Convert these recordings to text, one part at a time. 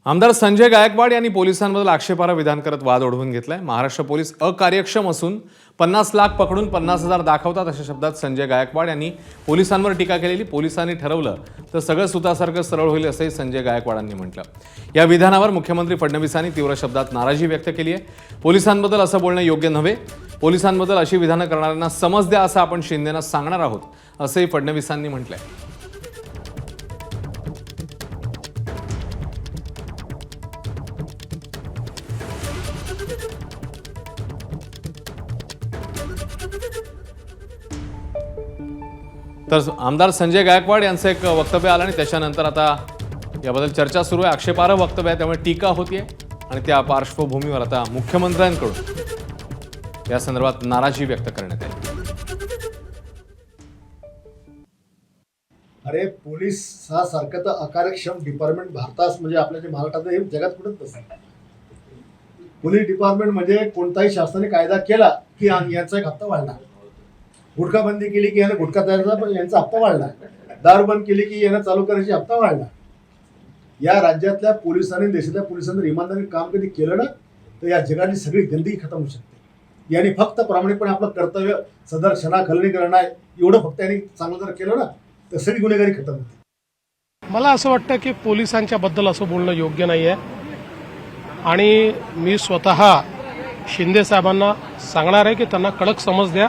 आमदार संजय गायकवाड यांनी पोलिसांबद्दल आक्षेपार्ह विधान करत वाद ओढवून घेतलाय। महाराष्ट्र पोलीस अकार्यक्षम असून 50 लाख पकडून 50,000 दाखवतात अशा शब्दात संजय गायकवाड यांनी पोलिसांवर टीका केलेली। पोलिसांनी ठरवलं तर सगळं सुतासारखं सरळ होईल असंही संजय गायकवाडांनी म्हटलं। या विधानावर मुख्यमंत्री फडणवीसांनी तीव्र शब्दात नाराजी व्यक्त केली आहे। पोलिसांबद्दल असं बोलणं योग्य नव्हे, पोलिसांबद्दल अशी विधानं करणाऱ्यांना समज द्या असं आपण शिंदेंना सांगणार आहोत असंही फडणवीसांनी म्हटलंय। तर आमदार संजय गायकवाड यांचं एक वक्तव्य आलं आणि त्याच्यानंतर आता याबद्दल चर्चा सुरू आहे। आक्षेपार्ह वक्तव्य आहे, त्यामुळे टीका होतीये आणि त्या पार्श्वभूमीवर आता मुख्यमंत्र्यांकडून या संदर्भात नाराजी व्यक्त करण्यात आली। अरे पोलीस हा सारखं तर अकार्यक्षम डिपार्टमेंट भारतात म्हणजे आपल्या जे महाराष्ट्रात हे जगात कुठंच नसतं। पोलीस डिपार्टमेंट म्हणजे कोणताही शासनाने कायदा केला की यांचा एक हप्ता वाढणार, गुटखा बंदी केली की यानं गुटखा तयार यांचा हप्ता वाढला, दारू बंद केली की यानं चालू करायची हप्ता वाढला। या राज्यातल्या पोलिसांनी देशातल्या पोलिसांनी इमानदारी काम कधी केलं ना तर या जगातली सगळी गंदगी खतम होऊ शकते। यांनी फक्त प्रामाणिकपणे आपलं कर्तव्य सदर क्षणाखलनी करणं आहे, एवढं फक्त यांनी चांगलं जर केलं ना तर सगळी गुन्हेगारी खतम होते। मला असं वाटतं की पोलिसांच्या बद्दल असं बोलणं योग्य नाही आहे आणि मी स्वतः शिंदे साहेबांना सांगणार आहे की त्यांना कडक समज द्या,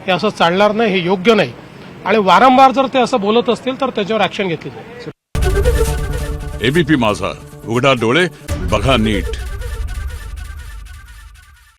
हे असं चालणार नाही, हे योग्य नाही आणि वारंवार जर ते असं बोलत असतील तर त्याच्यावर ऍक्शन घेतली जाईल। एबीपी माझा, उघडा डोळे बघा नीट।